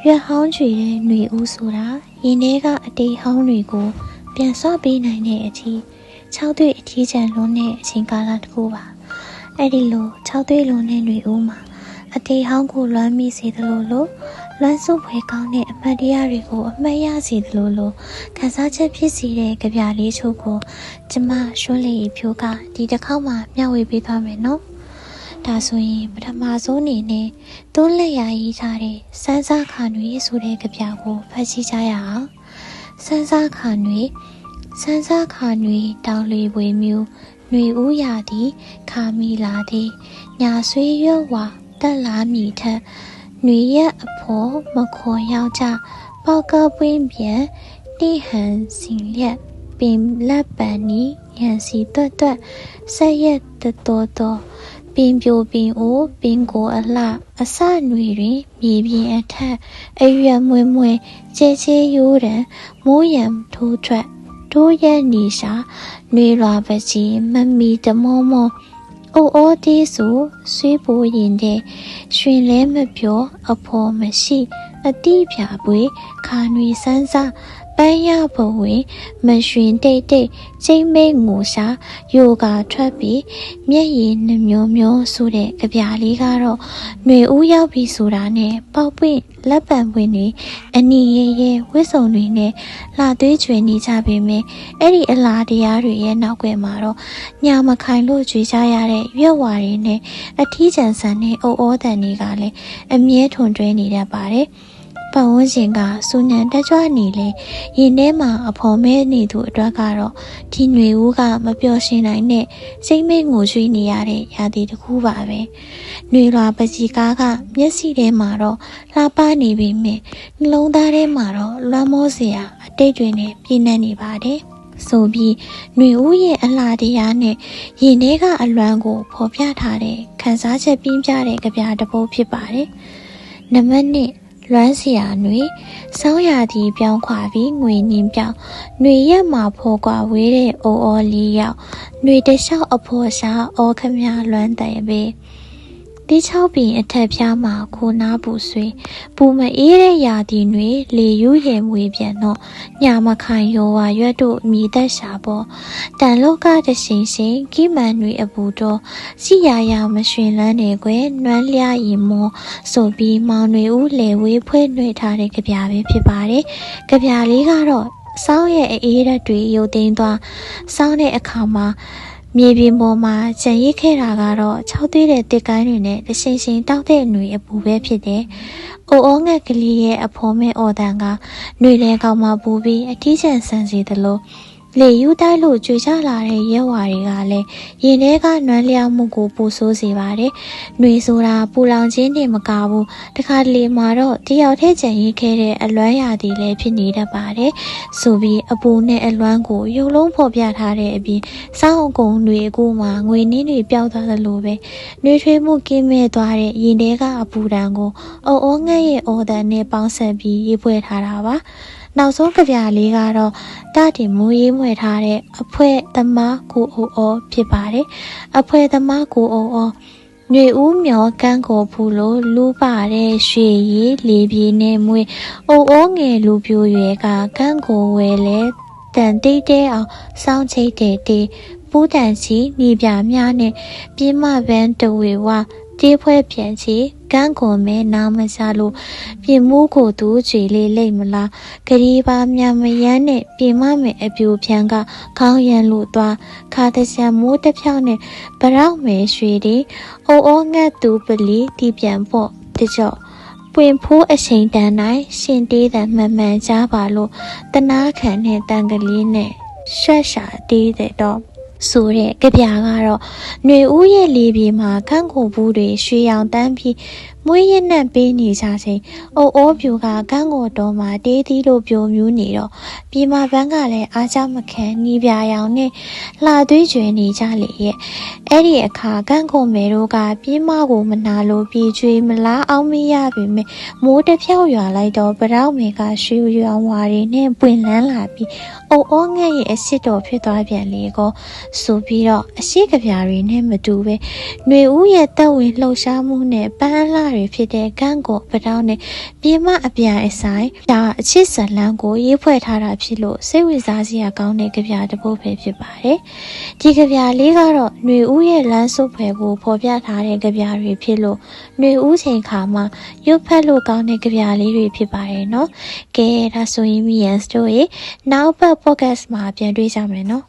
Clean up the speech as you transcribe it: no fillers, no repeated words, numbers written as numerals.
ရွက်ဟောင်းချွေတဲ့ຫນွေဦးဆိုတာရင်ထဲကအတေးဟောင်းတွေကိုပြန်ဆော့ပေးနိုင်တဲ့အထိ6သွေးအထီးကျန်လွန်းတဲ့အချိန်ကာလတစ်ခုပါအဲ့ဒီလို6သွေးလွန်းတဲ့ຫນွေဦးမှာအတေးဟောင်းကိုလွမ်းမိစေသလိုလိုလွမ်းစုပ်ဖွယ်ကောင်းတဲ့အမှတ်တရတွေကိုအမှတ်ရစေသလိုလိုခန်းစားချက်ဖြစ်စေတဲ့ကြပြလေးချို့ကိုကျမရွှန်းလေးဖြိုးကဒီတစ်ခေါက်မှမျှဝေပေးသွားမယ်နော်ဒါဆိုရင်ပထမဆုံးအနေနဲ့သွန်းလက်ရာရေးထားတဲ့စန်းစားခါနွေဆိုတဲ့ကြပြကိုဖတ်ကြည့်ကြရအောင်စန်းစားခါနွေတောင်လေပွေမျိုးຫນွေဦးရာသည်ခါမီလာသည်ညာဆွေးရွဝါတက်လာမည်ထက်ຫນွေရက်အဖော်မခေါ်ယောက်ျားပေါကပွင့်ပြန်တိဟန်စင်လက်ပင်လက်ပန်နီရန်စီတွတ်တွတ်ဆက်ရက်တော်ပင်ပြိုပင်အိုပင်ကိုအလှအစຫນွေတွင်မြေပြင်အထက်အရွယ်မွေကျဲရိုးတံမိုးရံထိုးထွက်တိုးရက်နေရှာຫນွေလွာပကြီးမမီတမောမောအိုအိုတီးဆိုဆွေးပိုးရင်တဲ့ရွှင်လဲမပြောအဖော်မရှိအတိဖြာပွေခါနွေစန်းစားပန်းရဘဝေမရွှင်တိတ်ချိန်မိတ်ငိုရှာယိုကာထွက်ပြီးမျက်ရည်နှမျိုးဆိုတဲ့ကြပြလေးကတော့ຫນွေဦးရောက်ပြီဆိုတာနဲ့ပေါက်ပွင့်လက်ပံပွင့်တွေအနီရဲဝစ်စုံတွေနဲ့လှသွေးချွေနေကြပေမဲ့အဲ့ဒီအလားတရားတွေရဲ့နောက်ွယ်မှာတော့ညာမခိုင်လို့ကြွေကြရတဲ့ရွက်ဝါတွေနဲ့အထီးကျန်ဆန်တဲ့အိုအိုးတန်တွေကလည်းအမြဲထွန်တွဲနေတတ်ပါတယ်ပတ်ဝန်းကျင်ကစူညံတက်ကြွနေလေရင်ထဲမှာအဖော်မဲနေသူအတွက်ကတော့ဒီຫນွေဦးကမပျော်ရွှင်နိုင်တဲ့စိတ်မိတ်ငိုကြွေးနေရတဲ့ရာသီတစ်ခုပါပဲຫນွေလွာပကြီးကားကမျက်စိထဲမှာတော့လှပနေပေမဲ့နှလုံးသားထဲမှာတော့လွမ်းမောစရာအတိတ်တွေနဲ့ပြည့်နှက်နေပါတယ်ဆိုပြီးຫນွေဦးရဲ့အလှတရားနဲ့ရင်ထဲကအလွမ်းကိုဖော်ပြထားတဲ့ခန်းစားချက်ပြင်းပြတဲ့ကြပြတစ်ပုဒ်ဖြစ်ပါတယ်နံပါတ်1လွမ်းစရာຫນွေစောင်းရာသည်ပြောင်းခွာပြီးငွေနင်းပြောင်းຫນွေရက်မှာဖော်ကွာဝေးတဲ့အိုအော်လေးရောက်ຫນွေတလျှောက်အဖော်ရှာအော်ခမလွမ်းတယ်ပဲဒီ6ပင်အထက်ပြားမှာခိုနာပူဆွေပူမအေးတဲ့ရာသီတွင်လေယူးရဲမွေပြန်တော့ညာမခိုင်ရောဝါရွက်တို့မြည်သက်ရှာပေါ်တန်လောကတရှင်ကိမန်တွေအပူတော့စီရမရွှင်လန်းနေကွယ်နွမ်းလျာရင်မောဆိုပြီးမောင်တွေဦးလေဝေးဖွဲနှွေထားတဲ့ကြပြပဲဖြစ်ပါတယ်ကြပြလေးကတော့စောင်းရဲ့အေးရက်တွေရုပ်သိမ်းသွားစောင်းတဲ့အခါမှာမြေပြင်ပေါ်မှာကျန်ရစ်ခဲ့တာကတော့6သွေးတဲ့တစ်ကိုင်းတွေနဲ့တရှင်တောက်တဲ့ຫນွေအပူပဲဖြစ်တယ်။အိုငက်ကလေးရဲ့အဖော်မဲ့အော်တန်ကຫນွေလဲကောင်မှပူပြီးအထီးကျန်ဆန်စီသလိုလေယူတိုက်လို့ကြွေချလာတဲ့ရဲဝါတွေကလည်းရင်ထဲကနွမ်းလျောက်မှုကိုပူဆိုးစေပါတယ်။ຫນွေဆိုတာပူလောင်ခြင်းနဲ့မကဘူးတခါတလေမှာတော့တယောက်တည်းကျန်ရစ်ခဲ့တဲ့အလွမ်းရာသီလည်းဖြစ်နေတတ်ပါတယ်။ဆိုပြီးအပူနဲ့အလွမ်းကိုရုပ်လုံးဖော်ပြထားတဲ့အပြင်စောင်းအကုံຫນွေအခုမှငွေနင်းတွေပျောက်သွားသလိုပဲ။နှွေထွေးမှုကင်းမဲ့သွားတဲ့ရင်ထဲကအပူတန်ကိုအော်ငက်ရဲ့အော်တန်နဲ့ပေါင်းဆက်ပြီးရေးဖွဲ့ထားတာပါ။နောက်ဆုံးကြပြလေးကတော့တတင်မူရေးမွေထားတဲ့အဖွဲသမားကိုအိုဖြစ်ပါတယ်အဖွဲသမားကိုအိုຫນွေဦးမြော်ကန်းကိုဖူလို့လူပါတဲ့ရွှေရည်လေပြေနဲ့မွေအိုငယ်လူပြိုရွယ်ကကန်းကိုဝဲလဲတန်တိတ်တဲအောင်စောင်းချိတ်တဲ့ပူးတန်စီနေပြများနဲ့ပြင်းမပန်းတဝေဝတေးဖွဲပြန်ချီကန်းကိုမဲနားမချလို့ပြင်မှုကိုသူချွေလေးလိမ့်မလားဂရီပါမြန်မရမ်းနဲ့ပြင်မမယ်အပြူဖြန်းကခေါင်းရန်လို့သွားခါတချံမိုးတစ်ဖြောင်းနဲ့ဗရောက်မဲရွှေတွေအော်ငတ်သူပလီတီပြန်ပေါ့တကြော့ပွင့်ဖိုးအချိန်တန်တိုင်းရှင်တေးတဲ့မှန်ကြားပါလို့တနာခံနဲ့တန်ကလေးနဲ့ရှက်ရှာတေးတဲ့တော့ဆိုတဲ့ကြပြကတော့ຫນွေဦးရဲ့လေပြေမှာခန့်ကိုဘူးတွေရွှေရောင်တန်းပြီးမွေးရနှံ့ပေးနေကြချိန်အိုးပြူကကန်းကိုတော်မှာတေးသီးလိုပြိုမြူးနေတော့ပြည်မပန်းကလည်းအားကြမခံနီးပြရောင်နဲ့လှသွေးကျွေနေကြလေရဲ့အဲ့ဒီအခါကန်းကိုမဲတို့ကပြည်မကိုမနာလို့ပြေးချွေမလားအောင်မရပြီမဲ့မိုးတစ်ဖြောက်ရွာလိုက်တော့ဗရောက်မဲကရွှေရောင်ဝါတွေနဲ့ပွင့်လန်းလာပြီးအိုးငဲ့ရဲ့အစ်စ်တော်ဖြစ်သွားပြန်လေကောဆိုပြီးတော့အရှိကပြားတွေနဲ့မတူပဲຫນွေဦးရဲ့တက်ဝင်လှုပ်ရှားမှုနဲ့ပန်းအလှ တွေဖြစ်တဲ့ကန့်ကိုပတောင်းနဲ့ပြင်မအပြန်အဆိုင်ဒါအချစ်ဇလန်းကိုရေးဖွဲ့ထားတာဖြစ်လို့စိတ်ဝင်စားစရာကောင်းတဲ့ကြပြတစ်ပုဒ်ပဲဖြစ်ပါတယ်ဒီကြပြလေးကတော့ຫນွေဦးရဲ့လမ်းစုပ်ဖွယ်ကိုဖော်ပြထားတဲ့ကြပြတွေဖြစ်လို့ຫນွေဦးချိန်ခါမှာရွတ်ဖတ်လို့ကောင်းတဲ့ကြပြလေးတွေဖြစ်ပါတယ်နော်ကဲဒါဆိုရင်မီယန်စတိုရီနောက်ပတ် podcast မှာပြန်တွေ့ကြမယ်နော်